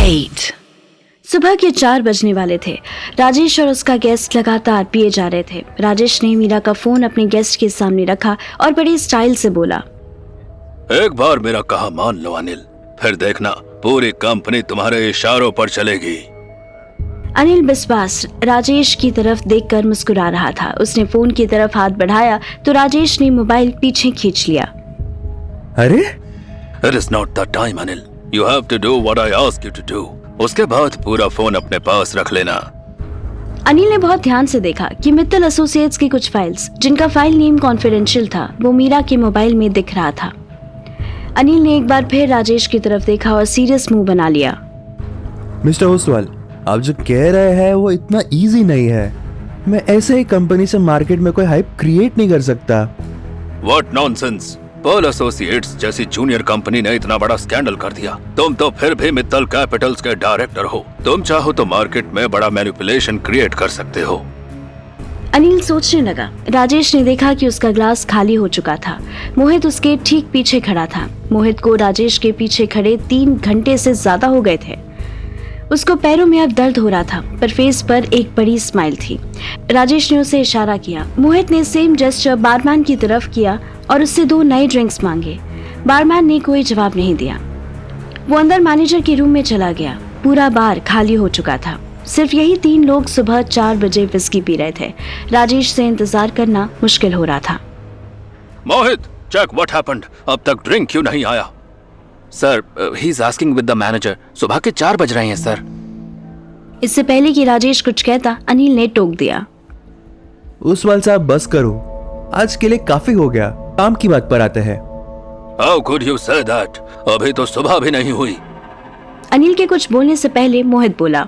8. सुबह के 4 बजने वाले थे। राजेश और उसका गेस्ट लगातार पिए जा रहे थे। राजेश ने मीरा का फोन अपने गेस्ट के सामने रखा और बड़ी स्टाइल से बोला, एक बार मेरा कहा मान लो अनिल, फिर देखना पूरी कंपनी तुम्हारे इशारों पर चलेगी। अनिल बिस्वास राजेश की तरफ देखकर मुस्कुरा रहा था। उसने फोन की तरफ हाथ बढ़ाया तो राजेश ने मोबाइल पीछे खींच लिया। अरे It is not the time Anil, you have to do what I ask you to do। उसके बाद पूरा फोन अपने पास रख लेना। अनिल ने बहुत ध्यान से देखा कि मित्तल एसोसिएट्स की कुछ फाइल्स, जिनका फाइल नेम कॉन्फिडेंशियल था, वो मीरा के मोबाइल में दिख रहा था। अनिल ने एक बार फिर राजेश की तरफ देखा और सीरियस मुंह बना लिया। मिस्टर ओसवाल, आप जो कह रहे हैं वो इतना इजी नहीं है। मैं ऐसे ही कंपनी से मार्केट में कोई हाइप क्रिएट नहीं कर सकता। What nonsense! पर्ल एसोसिएट्स जैसी जूनियर कंपनी ने इतना बड़ा स्कैंडल कर दिया। तुम तो फिर भी मित्तल कैपिटल्स के डायरेक्टर हो। तुम चाहो तो मार्केट में बड़ा मैनिपुलेशन क्रिएट कर सकते हो। अनिल सोचने लगा। राजेश ने देखा कि उसका ग्लास खाली हो चुका था। मोहित उसके ठीक पीछे खड़ा था। मोहित को राजेश के पीछे खड़े 3 घंटे से ज्यादा हो गए थे। उसको पैरों में अब दर्द हो रहा था, पर फेस पर एक बड़ी स्माइल थी। राजेश ने उसे इशारा किया। मोहित ने सेम जेस्चर बारमैन की तरफ किया और उससे 2 नए ड्रिंक्स मांगे। बारमैन ने कोई जवाब नहीं दिया। वो अंदर मैनेजर के रूम में चला गया। पूरा बार खाली हो चुका था। सिर्फ यही 3 लोग सुबह 4 बजे विस्की पी रहे थे। राजेश से इंतजार करना मुश्किल हो रहा था। मोहित, चेक व्हाट हैपेंड। अब तक ड्रिंक क्यों नहीं आया? Sir, he is asking with the manager. सुबह के 4 बज रहे हैं सर। इससे पहले कि राजेश कुछ कहता, अनिल ने टोक दिया। ओसवाल साहब बस करो, आज के लिए काफी हो गया। काम की बात पर आते हैं। How could you say that? अभी तो सुबह भी नहीं हुई। अनिल के कुछ बोलने से पहले मोहित बोला,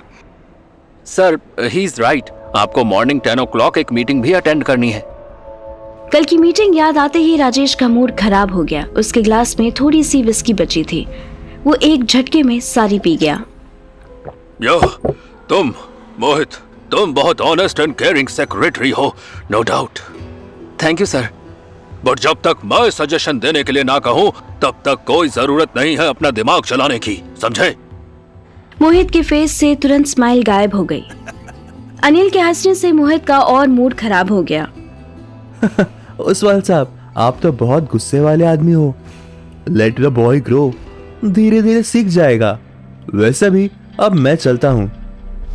सर, ही इज राइट। आपको मॉर्निंग 10 o'clock एक मीटिंग भी अटेंड करनी है। कल की मीटिंग याद आते ही राजेश का मूड खराब हो गया। उसके ग्लास में थोड़ी सी विस्की बची थी। वो एक झटके में सारी पी गया। यो, तुम मोहित, तुम बहुत ऑनेस्ट एंड केयरिंग सेक्रेटरी हो, no doubt. Thank you sir. But जब तक मैं सजेशन देने के लिए ना कहूँ, तब तक कोई जरूरत नहीं है अपना दिमाग चलाने की, समझे? मोहित के फेस से तुरंत स्माइल गायब हो गई। अनिल के हंसने से मोहित का और मूड खराब हो गया। ओसवाल साहब, आप तो बहुत गुस्से वाले आदमी हो। लेट द बॉय ग्रो, धीरे धीरे सीख जाएगा। वैसे भी अब मैं चलता हूँ।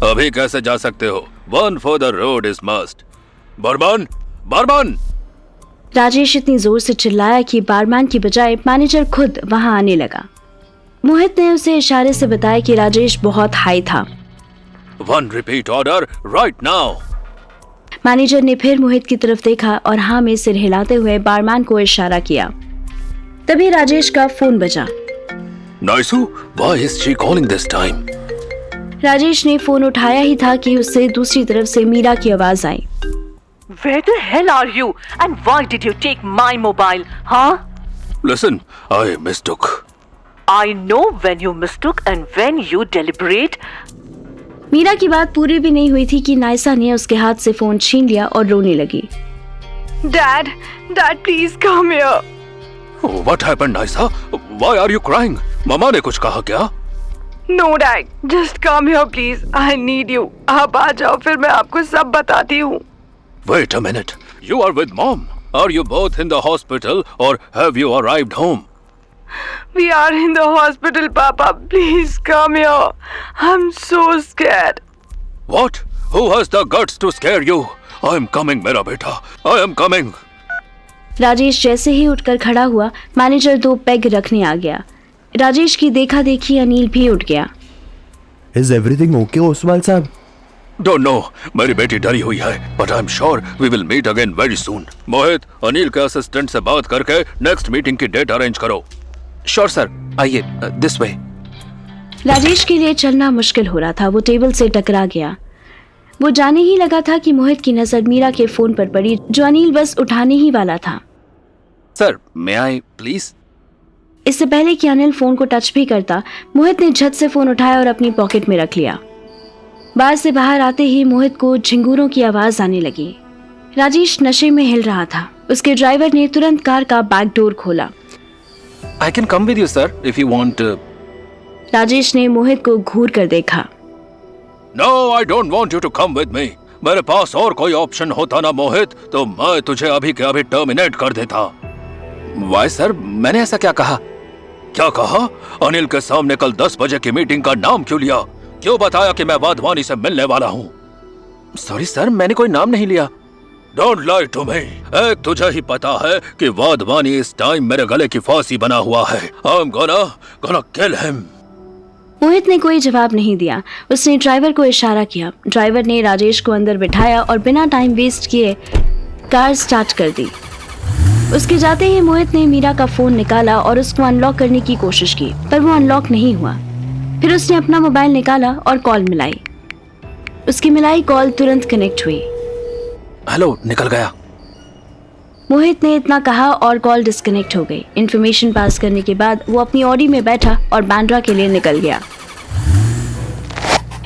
अभी कैसे जा सकते हो? One for the road is must. Barman, barman! Rajesh इतनी जोर से चिल्लाया कि बारमैन की बजाय मैनेजर खुद वहां आने लगा। मोहित ने उसे इशारे से बताया कि राजेश बहुत हाई था। One repeat order right now. Manager ने फिर मोहित की तरफ देखा और हाँ में सिर हिलाते हुए बारमैन को इशारा किया। तभी राजेश का फोन बजा। नाइसू, why is she calling this time? Rajesh ने फोन उठाया ही था कि उससे दूसरी तरफ से मीरा की आवाज आई। Where the hell are you? And why did you take my mobile, huh? Listen, I mistook. I know when you mistook and when you deliberate. Meera की बात पूरी भी नहीं हुई थी कि नायसा ने उसके हाथ से फोन छीन लिया और रोने लगी। Dad, please come here. Oh, what happened, Naisa? Why are you crying? मामा ने कुछ कहा क्या? No, Dad, just come here, please. I need you. आप आ जाओ, फिर मैं आपको सब बताती हूँ। Wait a minute. You are with mom. Are you both in the hospital or have you arrived home? We are in the hospital, Papa. Please come here. I'm so scared. What? Who has the guts to scare you? I am coming, मेरा बेटा. I am coming. Rajesh जैसे ही उठकर खड़ा हुआ, manager 2 peg रखने आ गया। राजेश की देखा देखी अनिल भी उठ गया। Is everything okay, ओसवाल साहब? Don't know. मेरी बेटी डरी हुई है, but I'm sure we will meet again very soon. मोहित, अनिल के असिस्टेंट से बात करके नेक्स्ट मीटिंग की डेट अरेंज करो। श्योर सर, आइए दिस वे। राजेश के लिए चलना मुश्किल हो रहा था। वो टेबल से टकरा गया। वो जाने ही लगा था कि मोहित की नजर मीरा के फोन पर पड़ी, जो अनिल बस उठाने ही वाला था। Sir, may I please? इससे पहले कि अनिल फोन को टच भी करता, मोहित ने झट से फोन उठाया और अपनी पॉकेट में रख लिया। बार से बाहर आते ही मोहित को झिंगूरों की आवाज आने लगी। राजेश नशे में हिल रहा था। उसके ड्राइवर ने तुरंत कार का बैक डोर खोला। I can come with you sir if you want. Rajesh ने मोहित को घूर कर देखा। No, I don't want you to come with me. मेरे पास और कोई ऑप्शन होता ना मोहित, तो मैं तुझे अभी के अभी टर्मिनेट कर देता। वाई सर, मैंने ऐसा क्या कहा? क्या कहा? अनिल के सामने कल 10 बजे की मीटिंग का नाम क्यों लिया? क्यों बताया कि मैं वाधवानी से मिलने वाला हूँ? सॉरी सर, मैंने कोई नाम नहीं लिया। Don't lie to me. एक तुझे ही पता है कि वाधवानी इस टाइम मेरे गले की फांसी बना हुआ है। I am gonna kill him. Mohit ने कोई जवाब नहीं दिया। उसने ड्राइवर को इशारा किया। ड्राइवर ने राजेश को अंदर बिठाया और बिना टाइम वेस्ट किए कार स्टार्ट कर दी। उसके जाते ही मोहित ने मीरा का फोन निकाला और उसको अनलॉक करने की कोशिश की, पर वो अनलॉक नहीं हुआ। फिर उसने अपना मोबाइल निकाला और कॉल मिलाई। उसकी मिलाई कॉल तुरंत कनेक्ट हुई। हेलो, निकल गया। मोहित ने इतना कहा और कॉल डिस्कनेक्ट हो गई। इन्फॉर्मेशन पास करने के बाद वो अपनी ऑडी में बैठा और बांद्रा के लिए निकल गया।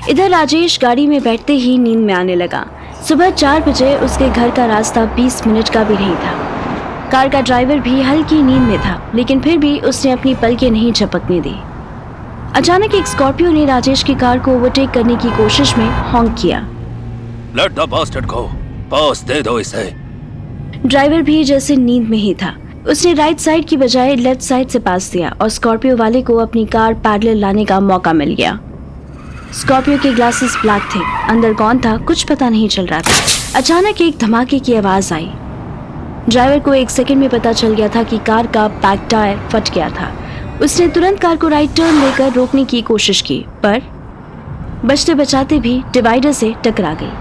इधर राजेश गाड़ी में बैठते ही नींद में आने लगा। सुबह 4 बजे उसके घर का रास्ता 20 मिनट का भी नहीं था। कार का ड्राइवर भी हल्की नींद में था, लेकिन फिर भी उसने अपनी पलकें नहीं झपकने दी। अचानक एक स्कॉर्पियो ने राजेश की कार को ओवरटेक करने की कोशिश में हॉन्क किया। लेट द बास्टर्ड गो। पास दे दो इसे। ड्राइवर भी जैसे नींद में ही था। उसने राइट साइड की बजाय लेफ्ट साइड से पास दिया और स्कॉर्पियो वाले को अपनी कार पैरेलल लाने का मौका मिल गया। स्कॉर्पियो के ग्लासेस ब्लैक थे। अंदर कौन था कुछ पता नहीं चल रहा था। अचानक एक धमाके की आवाज आई। ड्राइवर को 1 सेकंड में पता चल गया था कि कार का बैक टायर फट गया था। उसने तुरंत कार को राइट टर्न लेकर रोकने की कोशिश की, पर बचते बचाते भी डिवाइडर से टकरा गई।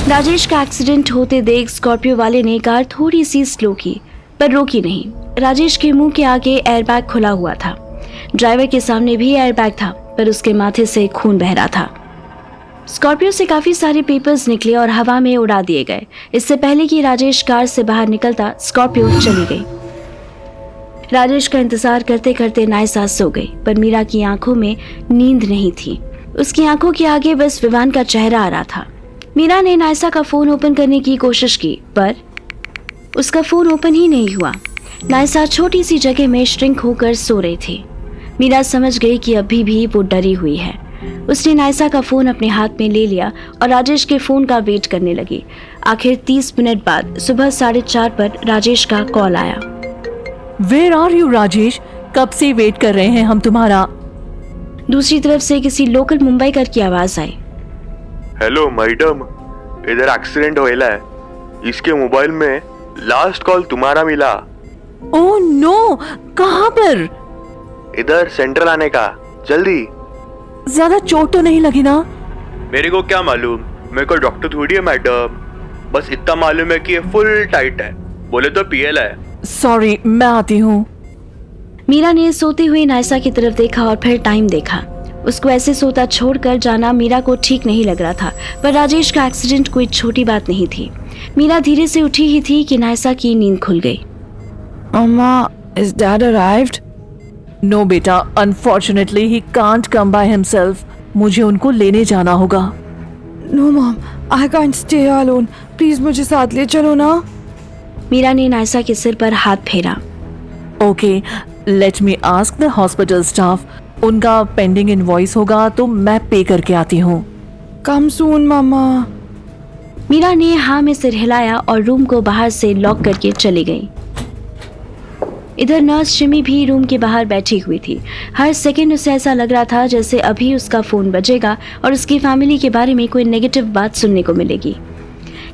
राजेश का एक्सीडेंट होते देख स्कॉर्पियो वाले ने कार थोड़ी सी स्लो की, पर रोकी नहीं। राजेश के मुंह के आगे एयरबैग खुला हुआ था। ड्राइवर के सामने भी एयरबैग था, पर उसके माथे से खून बह रहा था। स्कॉर्पियो से काफी सारे पेपर्स निकले और हवा में उड़ा दिए गए। इससे पहले कि राजेश कार से बाहर निकलता, स्कॉर्पियो चली गई। राजेश का इंतजार करते करते नायसा सो गई, पर मीरा की आंखों में नींद नहीं थी। उसकी आंखों के आगे बस विवान का चेहरा आ रहा था। मीरा ने नायसा का फोन ओपन करने की कोशिश की, पर उसका फोन ओपन ही नहीं हुआ। नायसा छोटी सी जगह में श्रिंक होकर सो रही थी। मीरा समझ गई कि अभी भी वो डरी हुई है। उसने नायसा का फोन अपने हाथ में ले लिया और राजेश के फोन का वेट करने लगी। आखिर 30 मिनट बाद सुबह 4:30 पर राजेश का कॉल आया। Where are you, Rajesh? कब से वेट कर रहे हैं हम तुम्हारा। दूसरी तरफ से किसी लोकल मुंबईकर की आवाज आई। हेलो मैडम, इधर एक्सीडेंट होएला है। इसके मोबाइल में लास्ट कॉल तुम्हारा मिला। ओह नो, कहाँ पर? इधर सेंट्रल आने का, जल्दी। ज्यादा चोट तो नहीं लगी ना? मेरे को क्या मालूम, मेरे को डॉक्टर थोड़ी है मैडम। बस इतना मालूम है कि ये फुल टाइट है, बोले तो पीएल है। सॉरी, मैं आती हूँ। मीरा ने सोती हुई नायसा की तरफ देखा और फिर टाइम देखा। उसको ऐसे सोता छोड़कर जाना मीरा को ठीक नहीं लग रहा था, पर राजेश का एक्सीडेंट कोई छोटी बात नहीं थी। मीरा धीरे से उठी ही थी कि नायसा की नींद खुल गई। Mama, is Dad arrived? No बेटा, unfortunately he can't come by himself. मुझे उनको लेने जाना होगा। No mom, I can't stay alone. Please मुझे साथ ले चलो ना। मीरा ने नायसा के सिर पर हाथ फेरा। Okay, let me ask the hospital staff. उनका पेंडिंग इनवॉइस होगा तो मैं पे करके आती हूँ। Come soon मामा। मीरा ने हाँ में सिर हिलाया और रूम को बाहर से लॉक करके चली गई। इधर नर्स शिमी भी रूम के बाहर बैठी हुई थी। हर सेकंड उसे ऐसा लग रहा था जैसे अभी उसका फोन बजेगा और उसकी फैमिली के बारे में कोई नेगेटिव बात सुनने को मिलेगी।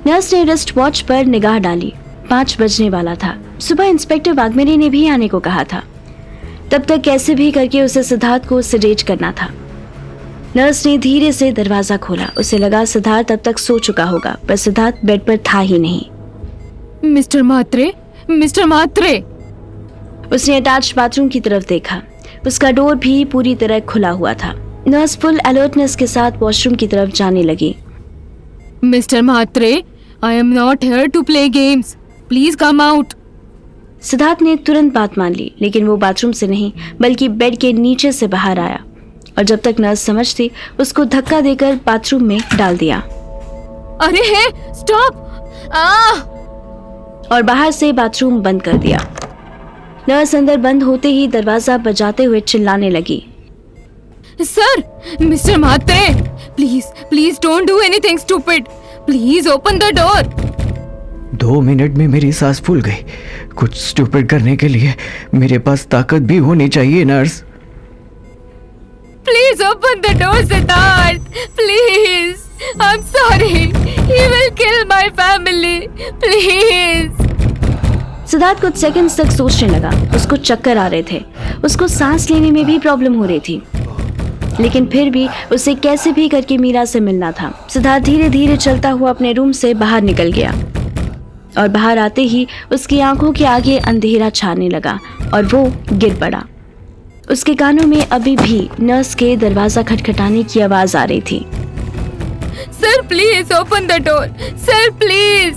नर्स ने रिस्ट वॉच पर निगाह डाली। 5 बजने वाला था। सुबह इंस्पेक्टर वाघमेरे ने भी आने को कहा था। तब तक कैसे भी करके उसे सिद्धार्थ को सेडेट करना था। नर्स ने धीरे से दरवाजा खोला। उसे लगा सिद्धार्थ तब तक सो चुका होगा, पर सिद्धार्थ बेड पर था ही नहीं। मिस्टर मात्रे। उसने अटैच्ड बाथरूम की तरफ देखा। उसका डोर भी पूरी तरह खुला हुआ था। नर्स फुल अलर्टनेस के साथ वॉशरूम की तरफ जाने लगी। Mister Matre, I am not here to play games, please come out. Siddharth ने तुरंत बात मान ली, लेकिन वो बाथरूम से नहीं बल्कि बेड के नीचे से बाहर आया और जब तक नर्स समझती उसको धक्का देकर बाथरूम में डाल दिया। अरे है, स्टॉप। और बाहर से बाथरूम बंद कर दिया। नर्स अंदर बंद होते ही दरवाजा बजाते हुए चिल्लाने लगी। Sir, mister Mhatre, please please don't do anything stupid, please open the door. 2 minute में मेरी सांस फूल गई। कुछ स्टूपिड करने के लिए मेरे पास ताकत भी होनी चाहिए nurse. Please open the door Siddharth, please, I am sorry, he will kill my family, please. Siddharth कुछ सेकंड्स तक सोचने लगा। उसको चक्कर आ रहे थे, उसको सांस लेने में भी प्रॉब्लम हो रही थी, लेकिन फिर भी उसे कैसे भी करके मीरा से मिलना था। सिद्धार्थ धीरे धीरे चलता हुआ अपने रूम से बाहर निकल गया और बाहर आते ही उसकी आंखों के आगे अंधेरा छाने लगा और वो गिर पड़ा। उसके कानों में अभी भी नर्स के दरवाजा खटखटाने की आवाज आ रही थी। Sir please open the door, sir please.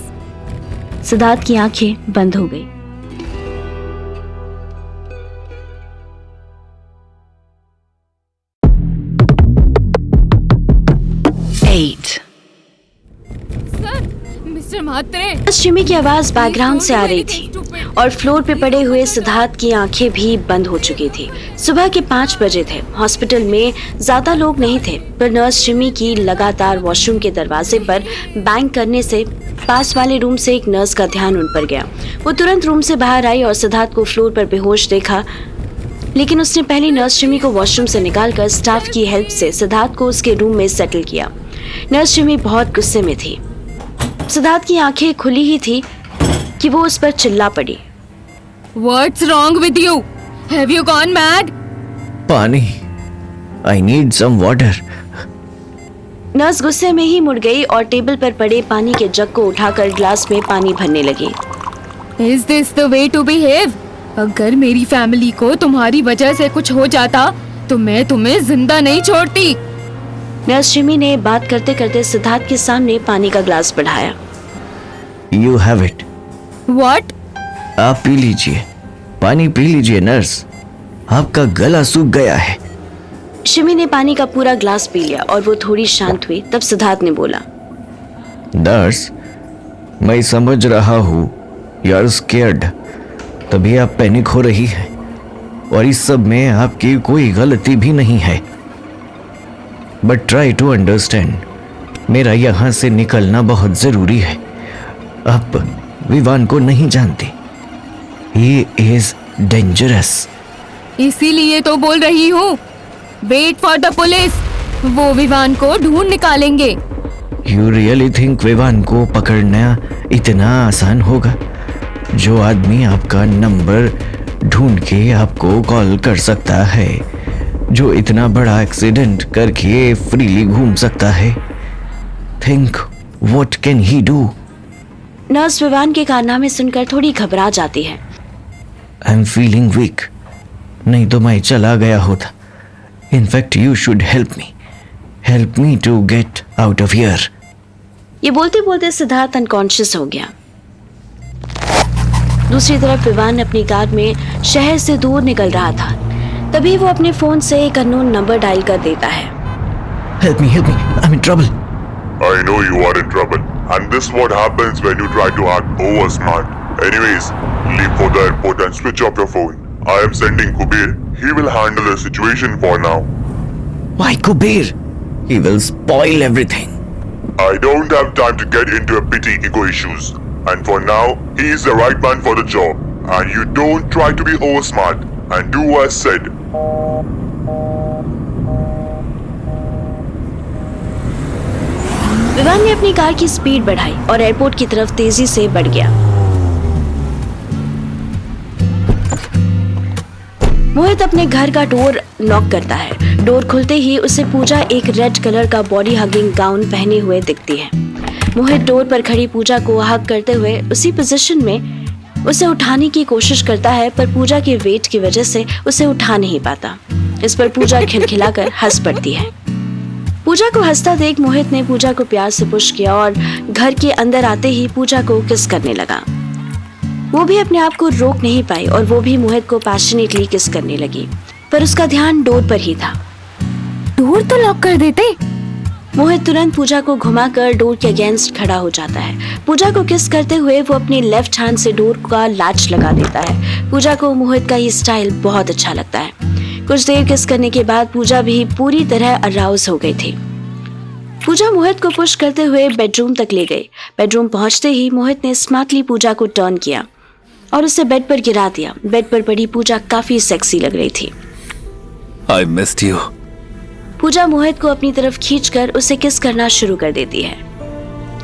Siddharth की आंखें बंद हो गई। Sir, mister Mhatre. शिमी की आवाज बैकग्राउंड से आ रही थी और फ्लोर पे पड़े हुए सिद्धार्थ की आंखें भी बंद हो चुकी थी। सुबह के 5 बजे थे। हॉस्पिटल में ज्यादा लोग नहीं थे, पर नर्स शिमी की लगातार वॉशरूम के दरवाजे पर बैंग करने से पास वाले रूम से एक नर्स का ध्यान उन पर गया। वो तुरंत रूम से बाहर आई और सिद्धार्थ को फ्लोर पर बेहोश देखा, लेकिन उसने पहले नर्स शिमी को वॉशरूम से निकालकर स्टाफ की हेल्प से सिद्धार्थ को उसके रूम में सेटल किया। नर्स शिमी बहुत गुस्से में थी। सिद्धार्थ की आंखें खुली ही थी कि वो उस पर चिल्ला पड़ी। What's wrong with you? Have you gone mad? पानी। I need some water. Nurse गुस्से में ही मुड़ गई और टेबल पर पड़े पानी के जग को उठाकर ग्लास में पानी भरने लगी। Is this the way to behave? अगर मेरी फैमिली को तुम्हारी वजह से कुछ हो जाता तो मैं तुम्हें जिंदा नहीं छोड़ती। नर्स शिमी ने बात करते करते सिद्धार्थ के सामने पानी का ग्लास बढ़ाया। You have it. What? आप पी लीजिए, पानी पी लीजिए नर्स, आपका गला सूख गया है। शिमी ने पानी का पूरा ग्लास पी लिया और वो थोड़ी शांत हुई। तब सिद्धार्थ ने बोला, नर्स, मैं समझ रहा हूँ यू आर स्केयर्ड, तभी आप पैनिक हो रही है और इस सब में आपकी कोई गलती भी नहीं है। बट ट्राई टू अंडरस्टैंड, मेरा यहाँ से निकलना बहुत जरूरी है। आप विवान को नहीं जानते, ही इज डेंजरस। इसीलिए तो बोल रही हूँ, वेट फॉर द पुलिस, वो विवान को ढूंढ निकालेंगे। यू रियली थिंक विवान को पकड़ना इतना आसान होगा? जो आदमी आपका नंबर ढूंढ के आपको कॉल कर सकता है, जो इतना बड़ा एक्सीडेंट करके फ्रीली घूम सकता है, think what can he do? Nurse Vivaan के कारनामे सुनकर थोड़ी घबरा जाती है। आई एम फीलिंग वीक, नहीं तो मैं चला गया होता। In fact you should help me to get out of here. ये बोलते बोलते सिद्धार्थ अनकॉन्शियस हो गया। दूसरी तरफ विवान अपनी कार में शहर से दूर निकल रहा था। तभी वो अपने फोन से एक अननोन नंबर डायल कर देता है। Help me, I am in trouble. I know you are in trouble, and this what happens when you try to act over smart. Anyways, leave for the airport and switch off your phone. I am sending Kubir. He will handle the situation for now. Why Kubir? He will spoil everything. I don't have time to get into a petty ego issues. And for now, he is the right man for the job. And you don't try to be over smart and do as said. Vivaan ने अपनी car की speed बढ़ाई और airport की तरफ तेजी से बढ़ गया। मोहित अपने घर का डोर नॉक करता है। डोर खुलते ही उसे पूजा एक रेड कलर का बॉडी हगिंग गाउन पहने हुए दिखती है। मोहित डोर पर खड़ी पूजा को हग करते हुए उसी पोजीशन में उसे उठाने की कोशिश करता है, पर पूजा के वेट की वजह से उसे उठा नहीं पाता। इस पर पूजा खिलखिलाकर हंस पड़ती है। पूजा को हंसता देख मोहित ने पूजा को प्यार से पुश किया और घर के अंदर आते ही पूजा को किस करने लगा। वो भी अपने आप को रोक नहीं पाई और वो भी मोहित को पैशनेटली किस करने लगी, पर उसका ध्यान डोर पर ही था। डोर तो लॉक कर देते। मोहित तुरंत पूजा को घुमाकर डोर के अगेंस्ट खड़ा हो जाता है। पूजा को किस करते हुए वो अपनी लेफ्ट हैंड से डोर का लैच लगा देता है। पूजा को मोहित का ये स्टाइल बहुत अच्छा लगता है। कुछ देर किस करने के बाद पूजा भी पूरी तरह अराउज हो गई थी। पूजा मोहित को पुश करते हुए बेडरूम तक ले गई। बेडरूम पहुंचते ही मोहित ने स्मार्टली पूजा को टर्न किया और उसे बेड पर गिरा दिया। बेड पर पड़ी पूजा काफी सेक्सी लग रही थी। I missed you. पूजा मोहित को अपनी तरफ खींचकर उसे किस करना शुरू कर देती है।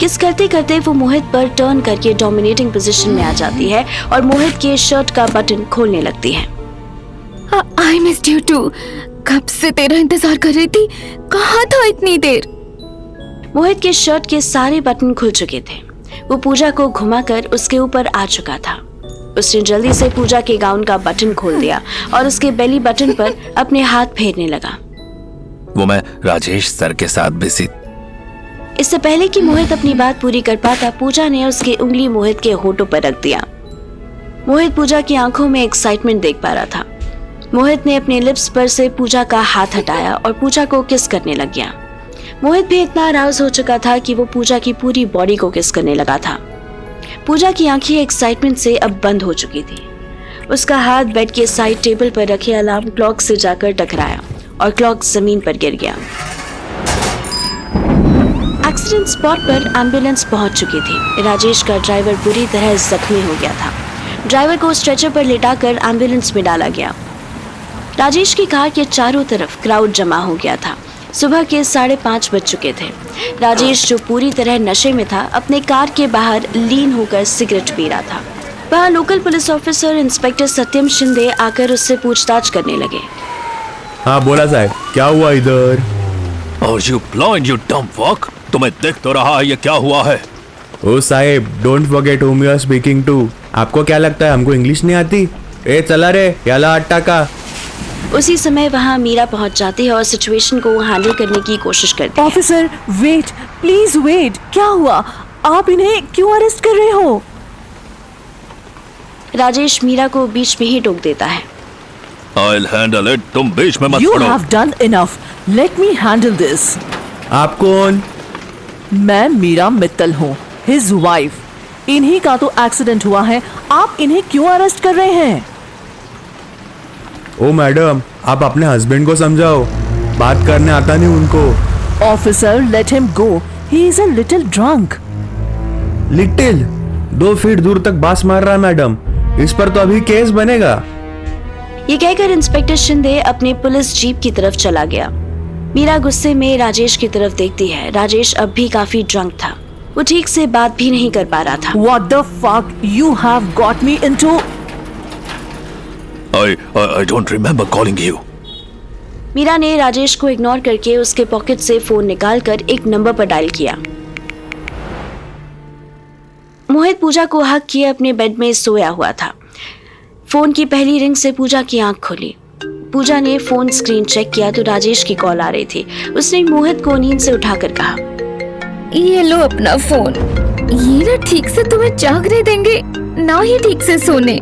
किस करते करते वो मोहित पर टर्न करके डोमिनेटिंग पोजीशन में आ जाती है और मोहित के शर्ट का बटन खोलने लगती है। I missed you too. कब से तेरा इंतजार कर रही थी, कहाँ था इतनी देर? मोहित के शर्ट के सारे बटन खुल चुके थे। वो पूजा को घुमाकर उसके ऊपर आ चुका था। उसने जल्दी से पूजा के गाउन का बटन खोल दिया और उसके बेली बटन पर अपने हाथ फेरने लगा। वो मैं राजेश सर के साथ बिजी। इससे पहले कि मोहित अपनी बात पूरी कर पाता, पूजा ने उसकी उंगली मोहित के होठों पर रख दिया। मोहित पूजा की आंखों में एक्साइटमेंट देख पा रहा था। मोहित ने अपने लिप्स पर से पूजा का हाथ हटाया और पूजा को किस करने लग गया। मोहित भी इतना अराउज हो चुका था कि वो पूजा की पूरी बॉडी को किस करने लगा था। पूजा की आंखें एक्साइटमेंट से अब बंद हो चुकी थी। उसका हाथ बेड के साइड टेबल पर रखे अलार्म क्लॉक से जाकर टकराया और क्लॉक जमीन पर गिर गया। एक्सीडेंट स्पॉट पर एम्बुलेंस पहुंच चुकी थी। राजेश का ड्राइवर बुरी तरह जख्मी हो गया था। ड्राइवर को स्ट्रेचर पर लेटाकर एम्बुलेंस में डाला गया। राजेश की कार के चारों तरफ क्राउड जमा हो गया था। सुबह के 5:30 बज चुके थे। राजेश, जो पूरी तरह नशे में था, अपने कार के बाहर लीन होकर सिगरेट पी रहा था। वहाँ लोकल पुलिस ऑफिसर इंस्पेक्टर सत्यम शिंदे आकर उससे पूछताछ करने लगे। हाँ बोला साहब, क्या हुआ इधर? और you blind you dumb fuck, तुम्हें दिख तो रहा है ये क्या हुआ है? ओ साहेब, don't forget whom you are speaking to। आपको क्या लगता है हमको इंग्लिश नहीं आती? ए चला रे याला अट्टा का। उसी समय वहाँ मीरा पहुंच जाती है और सिचुएशन को हैंडल करने की कोशिश करती है। Officer wait, please wait. क्या हुआ? आप इन्हें क्यों अरेस्ट कर रहे हो? राजेश मीरा को बीच में ही टोक देता है। I'll handle it, तुम बीच में मत You पड़ो। have done enough. Let me handle this. आप कौन? मैं मीरा मित्तल हूँ, his wife. इन्हीं का तो एक्सीडेंट हुआ है, आप इन्हें क्यों अरेस्ट कर रहे हैं? ओ मैडम, आप अपने हस्बैंड को समझाओ, बात करने आता नहीं उनको। Officer, let him go. He is a little drunk. Little 2 feet दूर तक बास मार रहा है मैडम, इस पर तो अभी केस बनेगा। ये कहकर इंस्पेक्टर शिंदे अपने पुलिस जीप की तरफ चला गया। मीरा गुस्से में राजेश की तरफ देखती है। राजेश अब भी काफी ड्रंक था। वो ठीक से बात भी नहीं कर पा रहा था। What the fuck you have got me into? I don't remember calling you. Meera ने राजेश को इग्नोर करके उसके पॉकेट से फोन निकालकर एक नंबर पर डायल किया। मोहित पूजा को हक किए अपने बेड में सोया हुआ था। फोन की पहली रिंग से पूजा की आंख खुली। पूजा ने फोन स्क्रीन चेक किया तो राजेश की कॉल आ रही थी। उसने मोहित को नींद से उठाकर कहा, ये लो अपना फोन। ये ना ठीक से तुम्हें जागने देंगे, ना ही ठीक से सोने।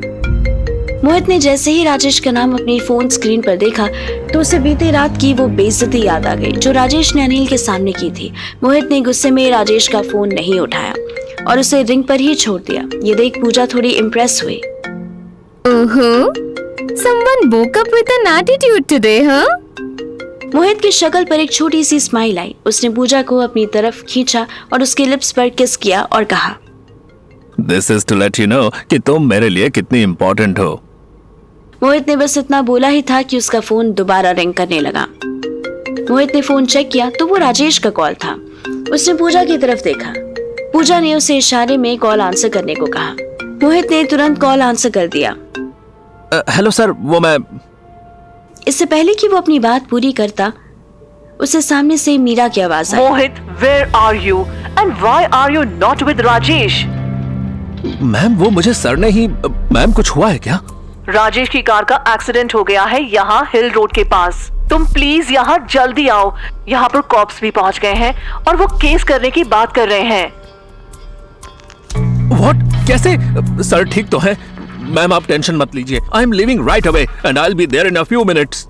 मोहित ने जैसे ही राजेश का नाम अपनी फोन स्क्रीन पर देखा तो उसे बीते रात की वो बेइज्जती याद आ गई जो राजेश ने अनिल के सामने की थी। मोहित ने गुस्से में राजेश का फोन नहीं उठाया और उसे रिंग पर ही छोड़ दिया। ये देख पूजा थोड़ी इम्प्रेस हुई। ओहो, someone woke up with an attitude today, huh? मोहित की शक्ल पर एक छोटी सी स्माइल आई। उसने पूजा को अपनी तरफ खींचा और उसके लिप्स पर किस किया और कहा, This is to let you know कि तुम मेरे लिए कितनी इम्पोर्टेंट हो। मोहित ने बस इतना बोला ही था कि उसका फोन दोबारा रिंग करने लगा। मोहित ने फोन चेक किया तो वो राजेश का कॉल था। उसने पूजा की तरफ देखा। पूजा ने उसे इशारे में कॉल आंसर करने को कहा। मोहित ने तुरंत कॉल आंसर कर दिया। हेलो सर, वो मैं। इससे पहले कि वो अपनी बात पूरी करता, उसे सामने से मीरा की आवाज आई। मोहित, where are you and why are you not with Rajesh? Ma'am, वो मुझे सर ने ही। मैम, कुछ हुआ है क्या? राजेश की कार का एक्सीडेंट हो गया है यहाँ हिल रोड के पास। तुम प्लीज यहाँ जल्दी आओ। यहाँ पर कॉप्स भी पहुँच गए हैं और वो केस करने की बात कर रहे हैं। What? कैसे? सर ठीक तो है। मैम, आप टेंशन मत लीजिए। I am leaving right away and I will be there in a few minutes.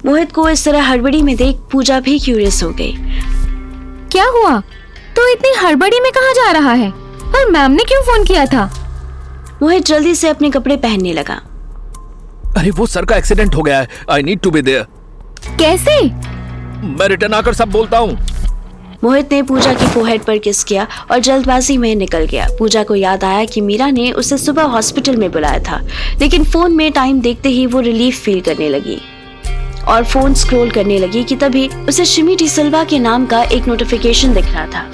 Mohit को इस तरह हड़बड़ी में देख पूजा भी क्यूरियस हो गई। क्या हुआ? तो इतनी हड़बड़ी में कहाँ जा रहा है? और मैम ने क्यों फोन किया था? मोहित जल्दी से अपने कपड़े पहनने लगा। अरे वो सर का एक्सीडेंट हो गया है, I need to be there. कैसे? मैं रिटर्न आकर सब बोलता हूँ। मोहित ने पूजा की फोरहेड पर किस किया और जल्दबाजी में निकल गया। पूजा को याद आया कि मीरा ने उसे सुबह हॉस्पिटल में बुलाया था, लेकिन फोन में टाइम देखते ही वो रिलीफ फील करने लगी और फोन स्क्रॉल करने लगी कि तभी उसे शिमी डी सिल्वा के नाम का एक नोटिफिकेशन दिख रहा था।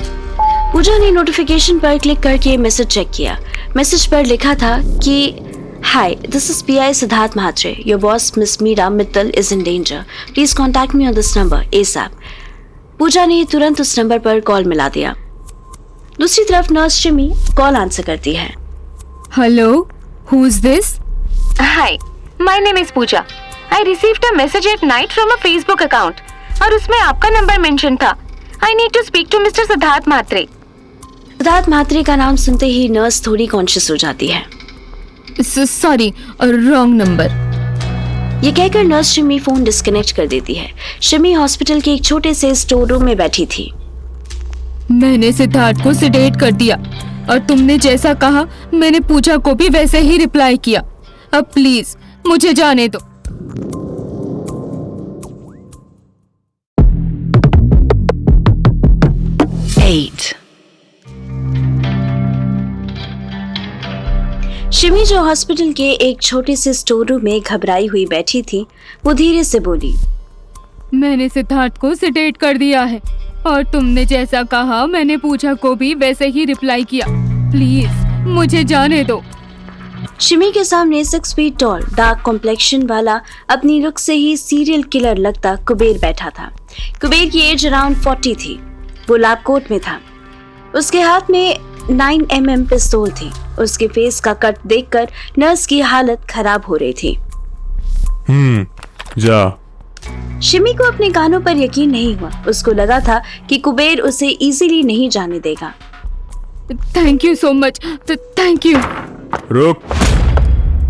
पूजा ने नोटिफिकेशन पर क्लिक करके मैसेज चेक किया। मैसेज पर लिखा था कि Hi, this is PI Siddharth Mhatre. Your boss, Miss Meera Mittal, is in danger. Please contact me on this number ASAP. पूजा ने तुरंत उस नंबर पर कॉल मिला दिया। दूसरी तरफ नर्स शिमी कॉल आंसर करती है। Hello, who is this? Hi, my name is Pooja. I received a message at night from a Facebook account और उसमें आपका नंबर मेंशन था। I need to speak to Mr. Siddharth Mhatre. Siddharth Mhatre का नाम सुनते ही nurse थोड़ी कॉन्शियस हो जाती है। Sorry, wrong number. ये कहकर नर्स शिमी फोन डिस्कनेक्ट कर देती है। शिमी हॉस्पिटल के एक छोटे से स्टोर रूम में बैठी थी। मैंने सिद्धार्थ को सेडेट कर दिया और तुमने जैसा कहा मैंने पूजा को भी वैसे ही रिप्लाई किया। अब प्लीज मुझे जाने दो। शिमी जो हॉस्पिटल के एक छोटे से स्टोर रूम में घबराई हुई बैठी थी, वो धीरे से बोली, मैंने सिद्धार्थ को सेडेट कर दिया है और तुमने जैसा कहा मैंने पूजा को भी वैसे ही रिप्लाई किया। प्लीज मुझे जाने दो। शिमी के सामने 6 फीट टॉल, डार्क कॉम्प्लेक्शन वाला, अपनी लुक से ही सीरियल किलर लगता कुबेर बैठा था। कुबेर की एज अराउंड 40 थी। वो लैब कोट में था। उसके हाथ में 9mm पिस्तौल थी। उसके फेस का कट देखकर नर्स की हालत खराब हो रही थी। जा। शिमी को अपने कानों पर यकीन नहीं हुआ। उसको लगा था कि कुबेर उसे इजीली नहीं जाने देगा। Thank you so much, thank you. रुक।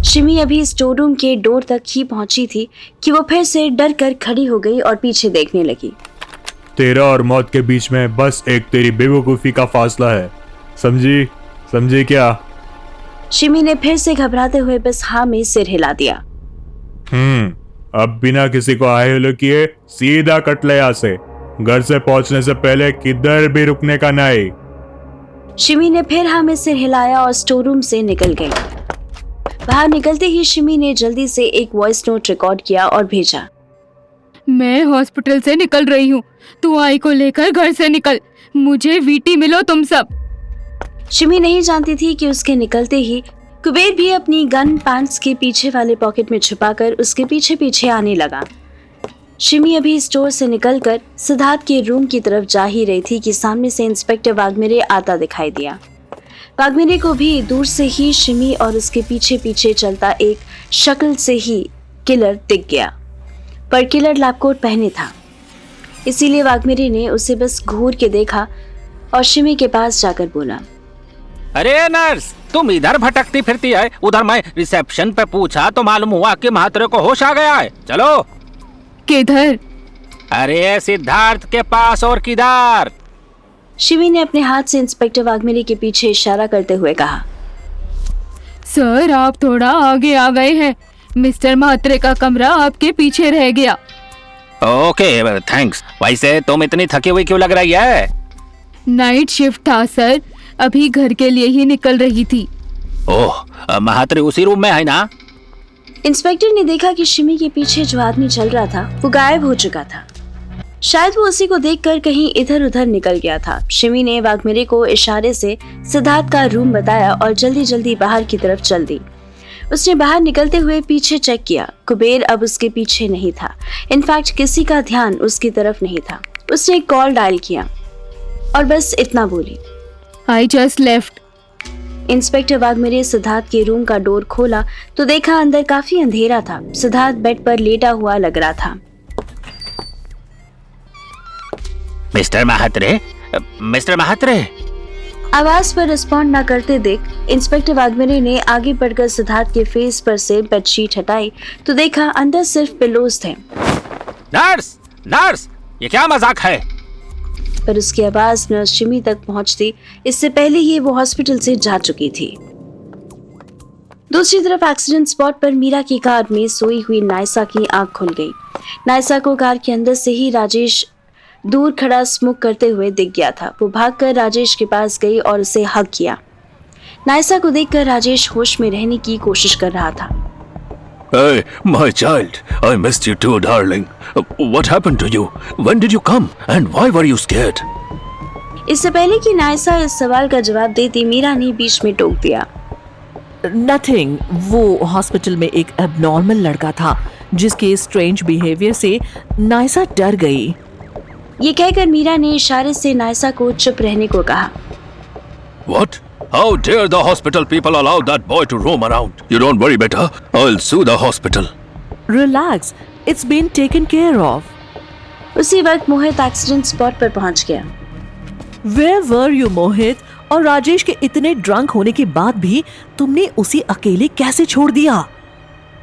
शिमी अभी स्टोर रूम के डोर तक ही पहुंची थी कि वो फिर से डर कर खड़ी हो गई और पीछे देखने लगी। तेरा और मौत के बीच में बस एक तेरी बेवकूफी का फासला है, समझी क्या? शिमी ने फिर से घबराते हुए बस हाँ में सिर हिला दिया। अब बिना किसी को आए हुए किए सीधा कट ले यहाँ से। घर से पहुंचने से पहले किधर भी रुकने का नहीं। शिमी ने फिर हाँ में सिर हिलाया और स्टोर रूम से निकल गई। बाहर निकलते ही शिमी ने जल्दी से एक वॉइस नोट रिकॉर्ड किया और भेजा। मैं हॉस्पिटल से निकल रही हूँ, तू आई को लेकर घर से निकल। मुझे वीटी मिलो तुम सब। शिमी नहीं जानती थी कि उसके निकलते ही कुबेर भी अपनी गन पैंट्स के पीछे वाले पॉकेट में छुपाकर उसके पीछे पीछे आने लगा। शिमी अभी स्टोर से निकलकर सिद्धार्थ के रूम की तरफ जा ही रही थी कि सामने से इंस्पेक्टर वाघमेरे आता दिखाई दिया। वाघमेरे को भी दूर से ही शिमी और उसके पीछे पीछे चलता एक शक्ल से ही किलर दिख गया, पर किलर लैबकोट पहने था, इसीलिए वाघमेरे ने उसे बस घूर के देखा और शिमी के पास जाकर बोला, अरे नर्स, तुम इधर भटकती फिरती है। उधर मैं रिसेप्शन पे पूछा तो मालूम हुआ कि म्हात्रे को होश आ गया है। चलो। किधर? अरे सिद्धार्थ के पास। और किधर? शिमी ने अपने हाथ से इंस्पेक्टर वाघमेरे के पीछे इशारा करते हुए कहा। सर, आप थोड़ा आगे आ गए हैं। मिस्टर म्हात्रे का कमरा आपके पीछे रह गया। Okay, thanks. वैसे तुम इतनी थकी हुई क्यों लग रही है? नाइट शिफ्ट था सर, अभी घर के लिए ही निकल रही थी। ओह, म्हात्रे उसी रूम में है ना? इंस्पेक्टर ने देखा कि शिमी के पीछे जो आदमी चल रहा था वो गायब हो चुका था। शायद वो उसी को देखकर कहीं इधर उधर निकल गया था। शिमी ने वाघमेरे को इशारे से सिद्धार्थ का रूम बताया और जल्दी जल्दी बाहर की तरफ चल दी। उसने बाहर निकलते हुए पीछे चेक किया। कुबेर अब उसके पीछे नहीं था। इनफैक्ट किसी का ध्यान उसकी तरफ नहीं था। उसने एक कॉल डायल किया और बस इतना बोली, I just left. Inspector Waghmare Siddharth के रूम का डोर खोला तो देखा अंदर काफी अंधेरा था। सिद्धार्थ बेड पर लेटा हुआ लग रहा था। Mister Mhatre, mister Mhatre. आवाज पर रिस्पॉन्ड न करते देख इंस्पेक्टर वाघमेरे ने आगे बढ़कर सिद्धार्थ के फेस पर से बेडशीट हटाई तो देखा अंदर सिर्फ पिलोज थे। नर्स, नर्स, ये क्या मजाक है? पर उसकी आवाज नर्स शिमी तक पहुंचती इससे पहले ही वो हॉस्पिटल से जा चुकी थी। दूसरी तरफ एक्सीडेंट स्पॉट पर मीरा की कार में सोई हुई नायसा की आंख खुल गई। नायसा को कार के अंदर से ही राजेश दूर खड़ा स्मोक करते हुए दिख गया था। वो भागकर राजेश के पास गई और उसे हग किया। नायसा को देखकर राजेश होश में रहने की कोशिश कर रहा था। Hey, my child, I missed you too, darling. What happened to you? When did you come? And why were you scared? इससे पहले कि नायसा इस सवाल का जवाब देती, मीरा ने बीच में टोक दिया। नथिंग, वो हॉस्पिटल में एक एबनॉर्मल लड़का था जिसके स्ट्रेंज बिहेवियर से नायसा डर गई। ये कहकर मीरा ने इशारे से नायसा को चुप रहने को कहा। What? How dare the hospital people allow that boy to roam around? You don't worry, beta. I'll sue the hospital. Relax, it's been taken care of. उसी वक्त मोहित एक्सीडेंट स्पॉट पर पहुंच गया। Where were you, मोहित? और राजेश के इतने drunk होने के बाद भी तुमने उसे अकेले कैसे छोड़ दिया?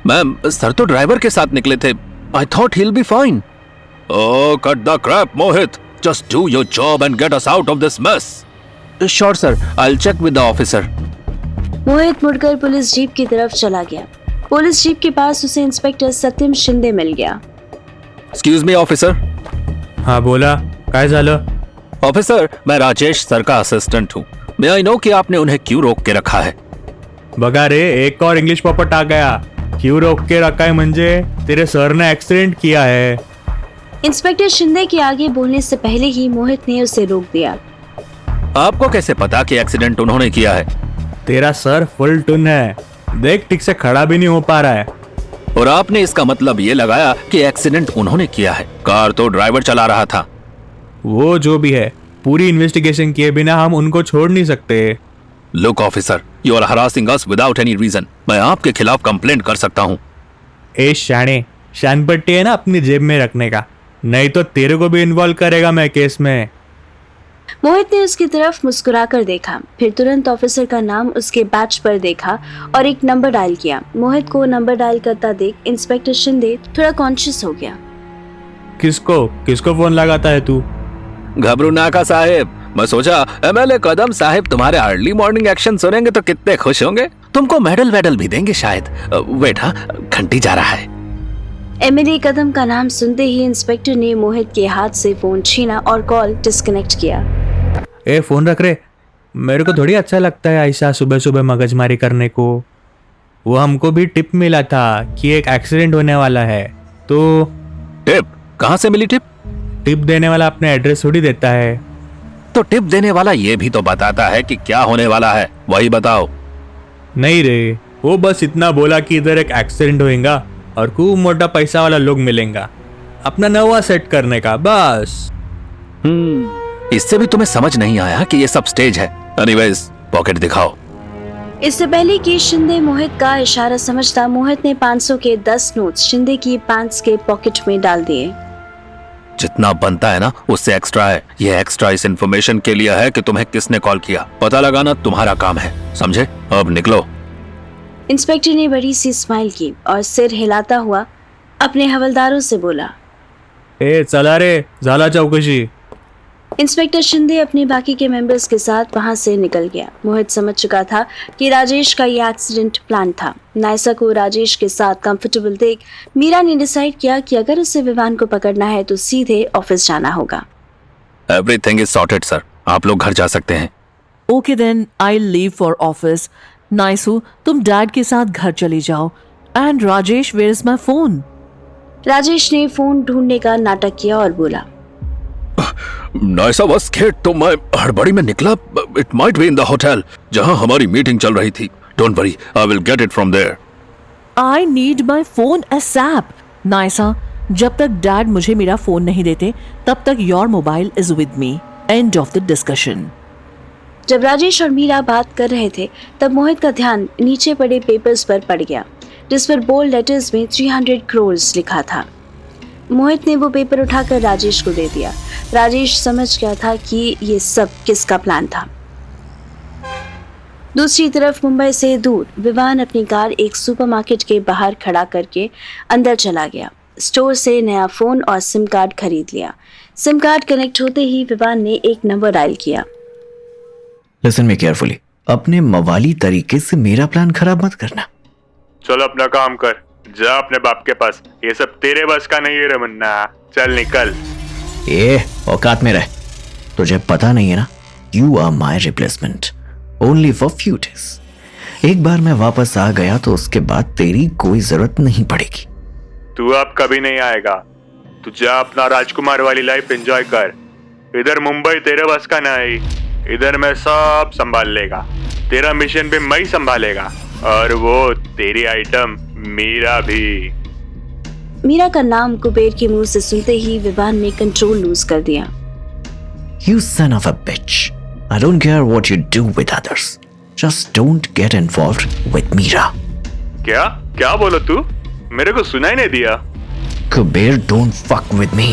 मैम, सर तो ड्राइवर के साथ निकले थे। I thought he'll be fine. Oh, cut the crap, Mohit. Just do your job and get us out of this mess. Sure, sir. I'll check with the officer. मोहित मुड़कर police jeep की तरफ चला गया। Police jeep के पास उसे inspector सत्यम शिंदे मिल गया। Excuse me, officer. हाँ बोला, काय झालं? ऑफिसर, मैं राजेश सर का असिस्टेंट हूँ। मैं आई नो कि आपने उन्हें क्यों रोक के रखा है। बघा रे, एक और इंग्लिश पॉपट आ गया। क्यों रोक के रखा है म्हणजे तेरे सर ने एक्सीडेंट किया है। इंस्पेक्टर शिंदे के आगे बोलने से पहले ही मोहित ने उसे रोक दिया। आपको कैसे पता कि एक्सीडेंट उन्होंने किया है? तेरा सर फुल टुन है, देख ठीक से खड़ा भी नहीं हो पा रहा है। और आपने इसका मतलब ये लगाया कि एक्सीडेंट उन्होंने किया है। कार तो ड्राइवर चला रहा था। वो जो भी है, पूरी इन्वेस्टिगेशन किए बिना हम उनको छोड़ नहीं सकते। Look officer, you are harassing us without any reason. मैं आपके खिलाफ कंप्लेंट कर सकता हूँ। ए शाने, शानपट्टी है ना अपनी जेब में रखने का, नहीं तो तेरे को भी इन्वॉल्व करेगा मैं केस में। मोहित ने उसकी तरफ मुस्कुराकर देखा, फिर तुरंत ऑफिसर का नाम उसके बैच पर देखा और एक नंबर डायल किया। मोहित को नंबर डायल करता देख इंस्पेक्टर शिंदे थोड़ा कॉन्शियस हो गया। किसको फोन लगाता है तू? घबरू नाका साहेब, मैं सोचा एमएलए कदम साहिब तुम्हारे अर्ली मॉर्निंग एक्शन सुनेंगे तो कितने खुश होंगे। तुमको मेडल भी देंगे शायद। वेट, हाँ, घंटी जा रहा है। एमएलए कदम का नाम सुनते ही इंस्पेक्टर ने मोहित के हाथ से फोन छीना और कॉल डिस्कनेक्ट किया। ए फोन रख रे, मेरे को थोड़ी अच्छा लगता है ऐसा सुबह सुबह मगजमारी करने को। वो हमको भी टिप मिला था कि एक एक्सीडेंट होने वाला है। तो टिप कहाँ से मिली? टिप देने वाला अपने एड्रेस थोड़ी देता है। तो टिप देने वाला ये भी तो बताता है कि क्या होने वाला है, वही बताओ। नहीं रे, वो बस इतना बोला कि इधर एक एक्सीडेंट होएगा और खूब मोटा पैसा वाला लोग मिलेगा अपना नवा सेट करने का, बस। इससे भी तुम्हें समझ नहीं आया कि ये सब स्टेज है। एनीवेज, पॉकेट दिखाओ। इससे पहले कि शिंदे मोहित का इशारा समझता, मोहित ने 500 के 10 नोट्स शिंदे की पैंट्स के पॉकेट में डाल दिए। जितना बनता है ना उससे एक्स्ट्रा है। ये एक्स्ट्रा इस इंफॉर्मेशन के लिए है कि तुम्हें किसने कॉल किया। पता लगाना तुम्हारा काम है, समझे? अब निकलो। इंस्पेक्टर ने बड़ी सी स्माइल की और सिर हिलाता हुआ अपने हवलदारों से बोला, ए चला रे, झाला चौकशी। इंस्पेक्टर शिंदे अपने बाकी के मेंबर्स के साथ वहां से निकल गया। मोहित समझ चुका था कि राजेश का ये एक्सीडेंट प्लान था। नायसा को राजेश के साथ कंफर्टेबल देख मीरा ने डिसाइड किया कि अगर उसे विवान को पकड़ना है तो सीधे ऑफिस जाना होगा। एवरीथिंग इज सॉर्टेड सर, आप लोग घर जा सकते हैं। Okay then, I leave for office. Naisu, तुम डैड के साथ घर चली जाओ। And Rajesh, where is my phone? Rajesh ने फोन ढूंढने का नाटक किया और बोला, नायसा वाज स्कैर्ड, तो मैं हड़बड़ी में निकला। It might be in the hotel जहां हमारी मीटिंग चल रही थी। Don't worry, I will get it from there. I need my phone ASAP. Naysa, जब तक डैड मुझे मेरा फोन नहीं देते तब तक your mobile is with me. End of the discussion. जब राजेश और मीरा बात कर रहे थे तब मोहित का ध्यान नीचे पड़े पेपर्स पर पड़ गया जिस पर बोल्ड लेटर्स में 300 करोड़ लिखा था। मोहित ने वो पेपर उठाकर राजेश को दे दिया। राजेश समझ गया था कि ये सब किसका प्लान था। दूसरी तरफ मुंबई से दूर विवान अपनी कार एक सुपरमार्केट के बाहर खड़ा करके अंदर चला गया। स्टोर से नया फोन और सिम कार्ड खरीद लिया। सिम कार्ड कनेक्ट होते ही विवान ने एक नंबर डायल किया। लिसन मी केयरफुली, अपने मवाली तरीके से मेरा प्लान खराब मत करना। चल अपना काम कर, जा अपने बाप के पास, ये सब तेरे बस का नहीं है रे मुन्ना, चल निकल। औकात में रह, तुझे पता नहीं है ना, you are my replacement only for few days. एक बार मैं वापस आ गया तो उसके बाद तेरी कोई जरूरत नहीं पड़ेगी। तू अब कभी नहीं आएगा, तू जा अपना राजकुमार वाली लाइफ एंजॉय कर। इधर मुंबई तेरे बस का नहीं, इधर मैं सब संभाल लेगा, तेरा मिशन भी मैं ही संभालेगा, और वो तेरी आइटम मीरा भी। मीरा का नाम कुबेर के मुंह से सुनते ही विवान ने कंट्रोल लूज कर दिया। You son of a bitch. I don't care what you do with others. Just don't get involved with Meera. क्या क्या बोलो तू? मेरे को सुनाई नहीं दिया। Kuber, don't fuck with me.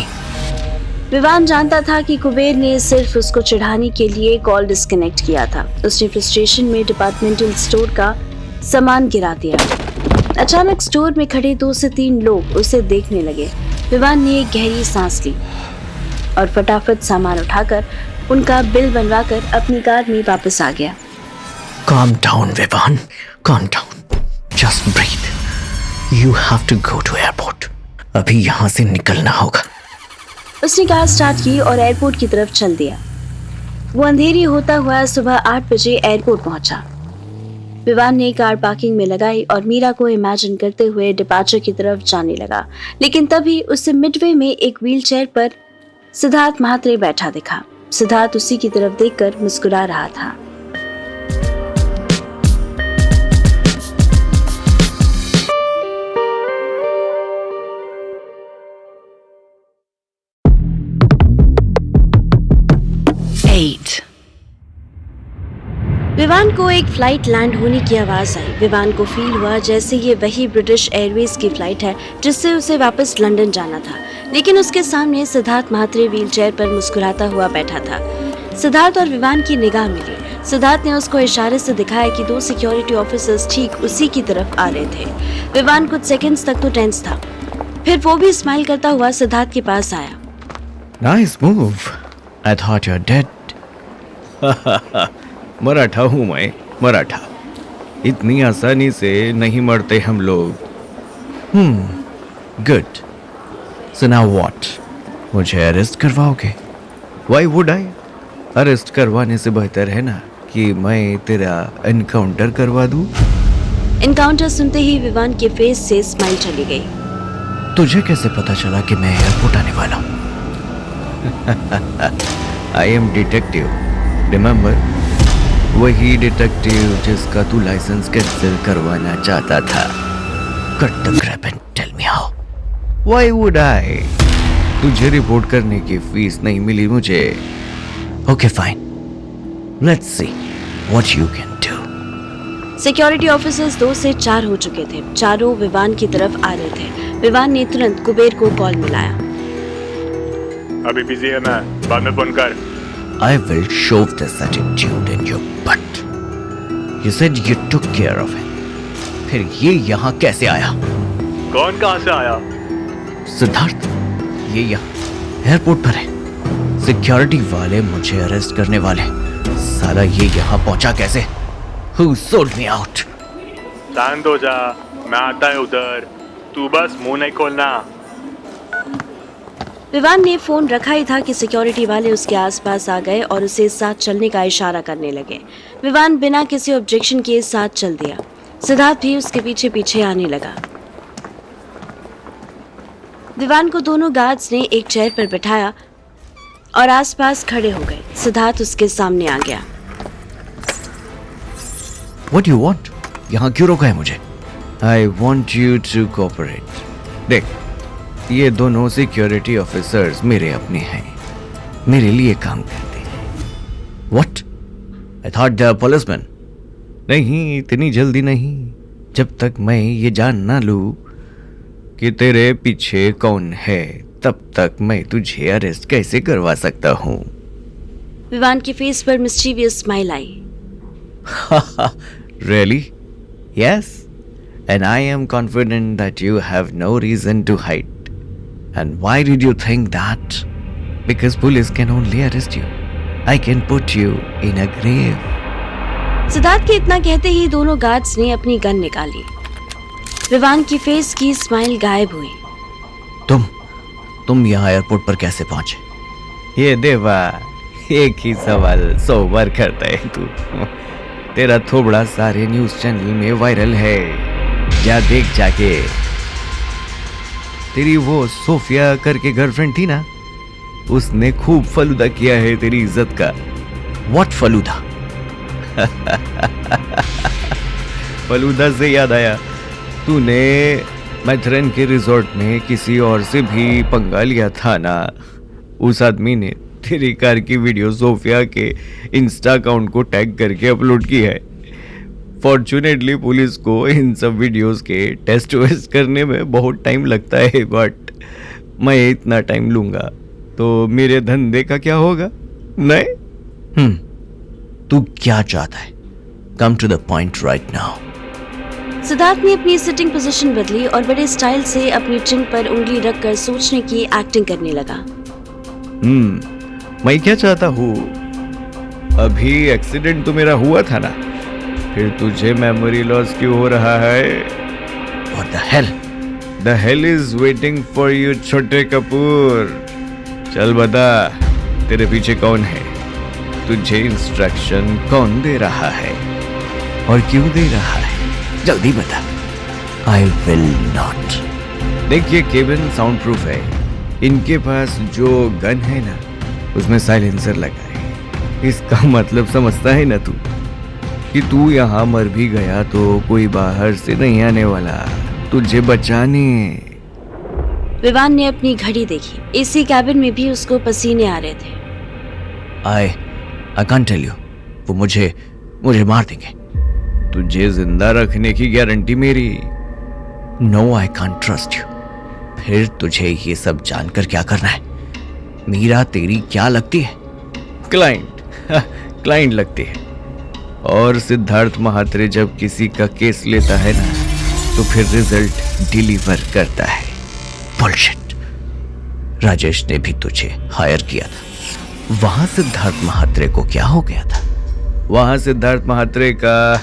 Vivaan जानता था कि कुबेर ने सिर्फ उसको चिढ़ाने के लिए कॉल डिस्कनेक्ट किया था। उसने फ्रस्ट्रेशन में डिपार्टमेंटल स्टोर का सामान गिरा दिया। अचानक स्टोर में खड़े 2 से 3 लोग उसे देखने लगे। विवान ने एक गहरी सांस ली और फटाफट सामान उठाकर उनका बिल बनवाकर अपनी कार में वापस आ गया। Calm down, Vivan. Calm down. Just breathe. You have to go to airport. अभी यहाँ से निकलना होगा। उसने कार स्टार्ट की और एयरपोर्ट की तरफ चल दिया। वो अंधेरी होता हुआ सुबह 8 बजे एयरपोर्ट पहुंचा। विवान ने कार पार्किंग में लगाई और मीरा को इमेजिन करते हुए डिपार्चर की तरफ जाने लगा, लेकिन तभी उसे मिडवे में एक व्हीलचेयर पर सिद्धार्थ महात्रे बैठा दिखा। सिद्धार्थ उसी की तरफ देखकर मुस्कुरा रहा था। विवान को एक फ्लाइट लैंड होने की आवाज आई। विवान को फील हुआ जैसे ये वही ब्रिटिश एयरवेज की फ्लाइट है जिससे उसे वापस लंदन जाना था, लेकिन उसके सामने सिद्धार्थ महात्रे व्हीलचेयर पर मुस्कुराता हुआ बैठा था। सिद्धार्थ और विवान की निगाह मिली। सिद्धार्थ ने उसको इशारे से दिखाया कि 2 सिक्योरिटी ऑफिसर्स ठीक उसी की तरफ आ रहे थे। विवान कुछ सेकंड्स तक तो टेंस था, फिर वो भी स्माइल करता हुआ सिद्धार्थ के पास आया। Nice move. I thought you're dead. Maratha हूँ मैं, मराठा। इतनी आसानी से नहीं मरते हम लोग। गुड। So now what? मुझे अरेस्ट करवाओगे? Why would I? अरेस्ट करवाने से बेहतर है ना कि मैं तेरा एनकाउंटर करवा दूँ। एनकाउंटर सुनते ही विवान के फेस से स्माइल चली गई। तुझे कैसे पता चला कि मैं एयरपोर्ट आने वाला हूँ? I am detective. Remember? वही डिटेक्टिव जिसका तू लाइसेंस कैंसिल करवाना चाहता था। Cut the crap and tell me how. Why would I? तुझे रिपोर्ट करने की फीस नहीं मिली मुझे। Okay, fine. Let's see what you can do. Security officers 2 से 4 हो चुके थे। चारों विवान की तरफ आ रहे थे। विवान ने तुरंत कुबेर को कॉल मिलाया। अभी बिजी है मैं, बाद में फोन कर। I will shove this attitude in your butt. You said you took care of it. फिर ये यहाँ कैसे आया? कौन कहाँ से आया? सिद्धार्थ, ये यहाँ एयरपोर्ट पर है। सिक्योरिटी वाले मुझे अरेस्ट करने वाले। साला ये यहाँ पहुंचा कैसे? Who sold me out? शांत हो जा, मैं आता है उधर, तू बस मुंह नहीं खोलना। विवान ने फोन रखा ही था कि सिक्योरिटी वाले उसके आसपास आ गए और उसे साथ चलने का इशारा करने लगे। विवान बिना किसी ऑब्जेक्शन के साथ चल दिया। सिद्धार्थ भी उसके पीछे पीछे आने लगा। विवान को दोनों गार्ड्स ने एक चेयर पर बिठाया और आसपास खड़े हो गए। सिद्धार्थ उसके सामने आ गया। What do you want? यहाँ क्यों रोका है मुझे? I want you to cooperate. देख, ये दोनों सिक्योरिटी ऑफिसर्स मेरे अपने हैं, मेरे लिए काम करते हैं। What? I thought they are policemen. नहीं, इतनी जल्दी नहीं। जब तक मैं ये जान ना लूं कि तेरे पीछे कौन है, तब तक मैं तुझे अरेस्ट कैसे करवा सकता हूँ? विवान के फेस पर mischievous smile I. Really? Yes. And I am confident that you have no reason to hide. And why did you think that? Because police can only arrest you. I can put you in a grave. Siddharth के इतना कहते ही दोनों guards ने अपनी gun निकाली। विवान की face की smile गायब हुई। तुम यहाँ एयरपोर्ट पर कैसे पहुंचे? ये देवा, एक ही सवाल 100 बार करता है तू। तेरा थोबड़ा सारे न्यूज चैनल में वायरल है, जा देख जाके। तेरी वो सोफिया करके गर्लफ्रेंड थी ना, उसने खूब फलूदा किया है तेरी इज्जत का। व्हाट फलूदा? फलूदा से याद आया, तूने मैथरन के रिजॉर्ट में किसी और से भी पंगा लिया था ना। उस आदमी ने तेरी कार की वीडियो सोफिया के इंस्टा अकाउंट को टैग करके अपलोड की है। फॉर्चुनेटली पुलिस को इन सब वीडियोस के टेस्ट वेस्ट करने में बहुत टाइम लगता है, बट मैं इतना टाइम लूंगा तो मेरे धंधे का क्या होगा? नहीं। तू क्या चाहता है? Come to the point right now. Siddharth ने अपनी सिटिंग पोजीशन बदली और बड़े स्टाइल से अपनी चिन पर उंगली रखकर सोचने की एक्टिंग करने लगा। मैं क्या चाहता हूँ? अभी एक्सीडेंट तो मेरा हुआ था ना, फिर तुझे मेमोरी लॉस क्यों हो रहा है? What the hell? The hell is waiting for you, छोटे कपूर। चल बता, तेरे पीछे कौन है? तुझे इंस्ट्रक्शन कौन दे रहा है और क्यों दे रहा है? जल्दी बता। I will not। देखिए, केबिन साउंड प्रूफ है। इनके पास जो गन है ना, उसमें साइलेंसर लगा है। इसका मतलब समझता है ना तू, कि तू यहाँ मर भी गया तो कोई बाहर से नहीं आने वाला तुझे बचाने। विवान ने अपनी घड़ी देखी। एसी कैबिन में भी उसको पसीने आ रहे थे। I can't tell you। वो मुझे मार देंगे। तुझे जिंदा रखने की गारंटी मेरी। No, I can't trust you। फिर तुझे ये सब जानकर क्या करना है? मीरा तेरी क्या लगती है? क्लाइंट लगती है। और सिद्धार्थ महात्रे जब किसी का केस लेता है ना, तो फिर रिजल्ट डिलीवर करता है। बुलशिट। राजेश ने भी तुझे हायर किया था। वहां सिद्धार्थ महात्रे को क्या हो गया था? वहां सिद्धार्थ महात्रे का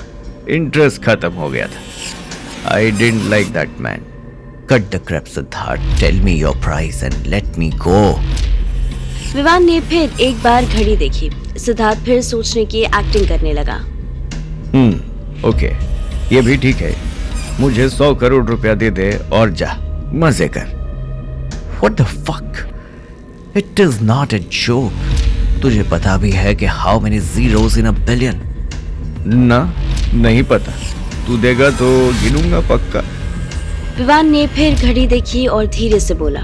इंटरेस्ट खत्म हो गया था। I didn't like that man. Cut the crap Siddharth, tell me your price and let me go. Vivaan ने फिर एक बार घड़ी देखी। सिद्धार्थ फिर सोचने की एक्टिंग करने लगा। ओके, ये भी ठीक है। मुझे 100 करोड़ रुपया दे दे और जा, मजे कर। What the fuck? It is not a joke। तुझे पता भी है कि how many zeros in a billion? ना, नहीं पता। तू देगा तो गिनूंगा पक्का। विवान ने फिर घड़ी देखी और धीरे से बोला,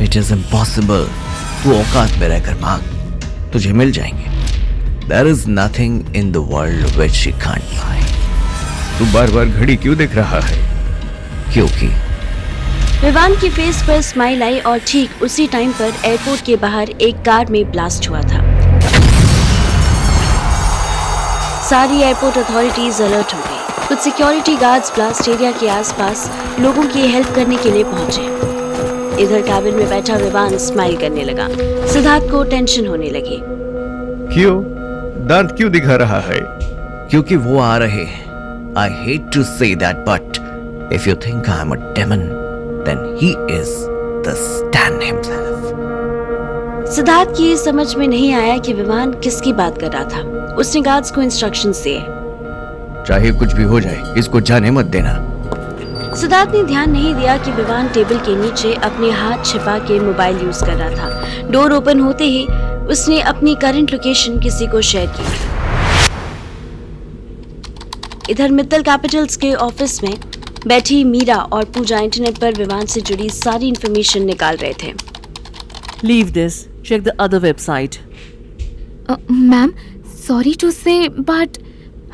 It is impossible। तू औकात में रहकर मांग, तुझे मिल जाएंगे। There is nothing in the world which she can't buy। तू बार बार घड़ी क्यों देख रहा है? क्योंकि विवान की फेस पर स्माइल आई और ठीक उसी टाइम पर एयरपोर्ट के बाहर एक कार में ब्लास्ट हुआ था। सारी एयरपोर्ट अथॉरिटीज अलर्ट हो गई। कुछ सिक्योरिटी गार्ड्स ब्लास्ट एरिया के आसपास लोगों की हेल्प करने के लिए पहुंचे। इधर कैबिन में बैठा विवान स्माइल करने लगा। सिद्धार्थ को टेंशन होने लगी। क्यों? दांत क्यों दिखा रहा है? क्योंकि वो आ रहे हैं। I hate to say that, but if you think I'm a demon, then he is the Stan himself। Siddharth की समझ में नहीं आया कि विवान किसकी बात कर रहा था। उसने गार्ड्स को इंस्ट्रक्शंस दिए। चाहे कुछ भी हो जाए, इसको जाने मत देना। सिद्धार्थ ने ध्यान नहीं दिया कि विवान टेबल के नीचे अपने हाथ छिपा के मोबाइल यूज कर रहा था। डोर ओपन होते ही उसने अपनी करंट लोकेशन किसी को शेयर की। इधर मित्तल कैपिटल्स के ऑफिस में बैठी मीरा और पूजा इंटरनेट पर विवान से जुड़ी सारी इंफॉर्मेशन निकाल रहे थे। Leave this. Check the other website. Ma'am, sorry to say but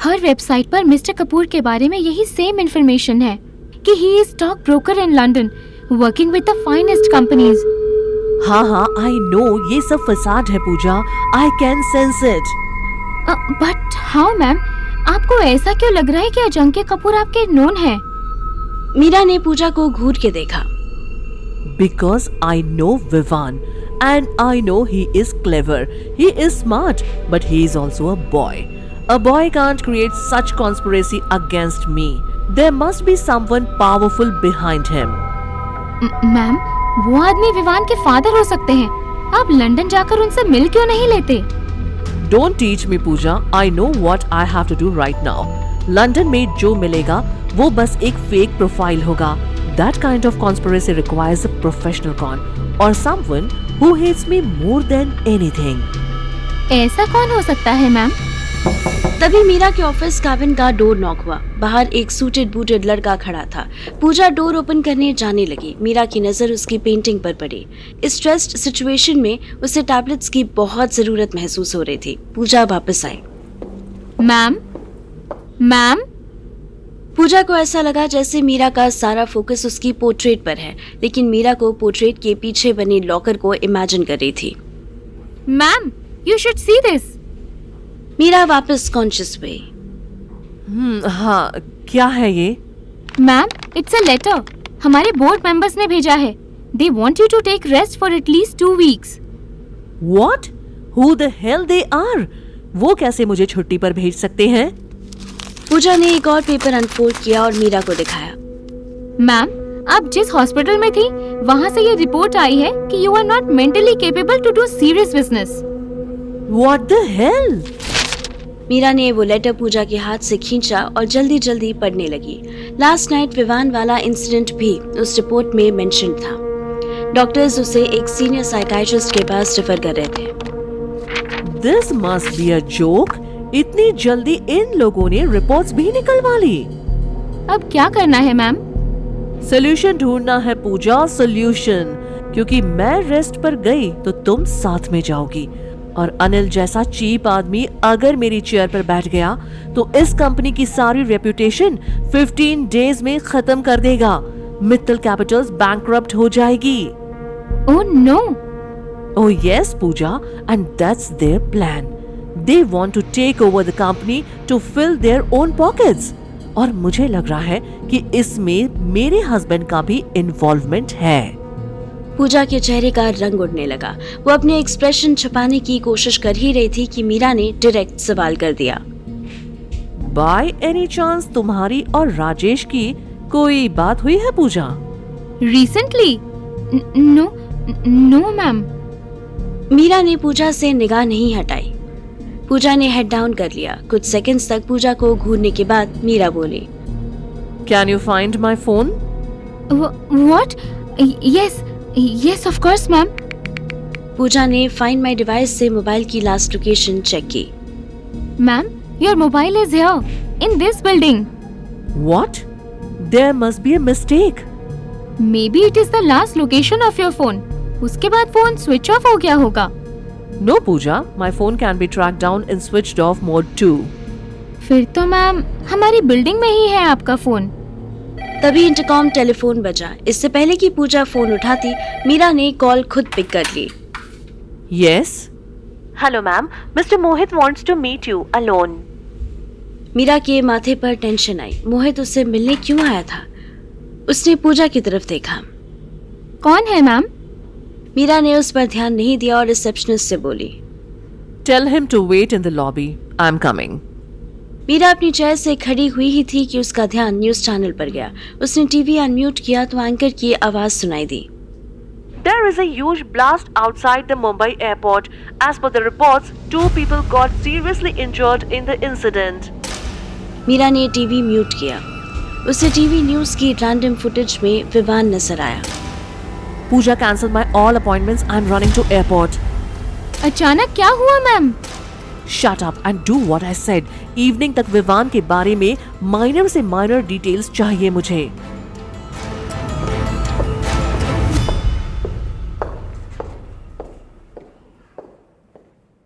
हर वेबसाइट पर मिस्टर कपूर के बारे में यही सेम इंफॉर्मेशन है कि he is stock broker in London working with the finest companies. हाँ, I know ये सब फसाद है Pooja. I can sense it. But how ma'am? आपको ऐसा क्यों लग रहा है कि अजंक्य कपूर आपके नोन है? मीरा ने पूजा को घूर के देखा। Because I know Vivan and I know he is clever. He is smart, but he is also a boy. A boy can't create such conspiracy against me. There must be someone powerful behind him. Ma'am, वो आदमी विवान के father हो सकते हैं। आप London जाकर उनसे मिल क्यों नहीं लेते? Don't teach me, Pooja. I know what I have to do right now. London में जो मिलेगा वो बस एक फेक प्रोफाइल होगा. That kind of conspiracy requires a professional con or someone who hates me more than anything. ऐसा कौन हो सकता है मैम? तभी मीरा के ऑफिस कैबिन का डोर नॉक हुआ। बाहर एक सूटेड बूटेड लड़का खड़ा था। पूजा डोर ओपन करने जाने लगी। मीरा की नजर उसकी पेंटिंग पर पड़ी। इस स्ट्रेस्ड सिचुएशन में उसे टैबलेट्स की बहुत जरूरत महसूस हो रही थी। पूजा वापस आई। Ma'am, ma'am. पूजा को ऐसा लगा जैसे मीरा का सारा फोकस उसकी पोर्ट्रेट पर है, लेकिन मीरा को पोर्ट्रेट के पीछे बने लॉकर को इमेजिन कर रही थी। Ma'am, you should see this. Meera वापस कॉन्शियस हुई। हाँ, क्या है ये? Ma'am, it's a letter. हमारे बोर्ड मेंबर्स ने भेजा है। They want you to take rest for at least 2 weeks। What? Who the hell they are? वो कैसे मुझे छुट्टी पर भेज सकते हैं? पूजा ने एक और पेपर अनफोल्ड किया और मीरा को दिखाया। मैम, आप जिस हॉस्पिटल में थी वहाँ से ये रिपोर्ट आई है कि you are not mentally capable to do serious business. What the hell? Meera ने वो लेटर पूजा के हाथ से खींचा और जल्दी जल्दी पढ़ने लगी। लास्ट नाइट विवान वाला इंसिडेंट भी उस रिपोर्ट में मेंशन था। डॉक्टर्स उसे एक सीनियर साइकाइट्रिस्ट के पास रेफर कर रहे थे। This must be a joke. इतनी जल्दी इन लोगों ने रिपोर्ट्स भी निकलवा ली। अब क्या करना है मैम? सोल्यूशन ढूंढना है पूजा, सोल्यूशन। क्योंकि मैं रेस्ट पर गई तो तुम साथ में जाओगी, और अनिल जैसा चीप आदमी अगर मेरी चेयर पर बैठ गया तो इस कंपनी की सारी रेपुटेशन 15 डेज में खत्म कर देगा। मित्तल कैपिटल्स बैंकरप्ट हो जाएगी। Oh no. Oh yes, Pooja, and that's their plan. They want to take over the company to fill their own pockets. और मुझे लग रहा है कि इसमें मेरे हस्बैंड का भी इन्वॉल्वमेंट है। पूजा के चेहरे का रंग उड़ने लगा। वो अपने एक्सप्रेशन छुपाने की कोशिश कर ही रही थी कि मीरा ने डायरेक्ट सवाल कर दिया। बाय एनी चांस तुम्हारी और राजेश की कोई बात हुई है Pooja? Recently? No ma'am. Meera ने पूजा से निगाह नहीं हटाई। पूजा ने हेड डाउन कर लिया। कुछ सेकंड्स तक पूजा को घूरने के बाद मीरा बोली, can you find my phone? What? Yes of course ma'am. Pooja ने फाइंड माई डिवाइस से मोबाइल की लास्ट लोकेशन चेक की। Ma'am, your mobile is here in this building. What? There must be a mistake. Maybe it is the last location of your phone. उसके बाद phone switch off हो गया होगा। No Pooja, my phone can be track down in switched off mode to. फिर तो ma'am हमारी building में ही है आपका फोन। तभी इंटरकॉम टेलीफोन बजा। इससे पहले कि पूजा फोन उठाती, मीरा ने कॉल खुद पिक कर ली। Yes. Hello ma'am, mister Mohit wants to meet you alone. Meera के माथे पर टेंशन आई। मोहित उससे मिलने क्यों आया था? उसने पूजा की तरफ देखा। कौन है मैम? मीरा ने उस पर ध्यान नहीं दिया और रिसेप्शनिस्ट से बोली, tell him to wait in the lobby, I am coming. Meera अपनी चेयर से खड़ी हुई ही थी कि उसका ध्यान न्यूज चैनल पर गया। उसने टीवी अनम्यूट किया तो एंकर की आवाज सुनाई दी। There is a huge blast outside the Mumbai airport. As per the reports, 2 people got seriously injured in the incident. Meera ने टीवी म्यूट किया। उसे टीवी न्यूज की रैंडम फुटेज में विवान नजर आया। Pooja, cancel my all appointments. I'm running to airport. अचानक क्या हुआ ma'am? Shut up and do what I said. Evening तक विवान के बारे में माइनर से माइनर डिटेल्स चाहिए मुझे।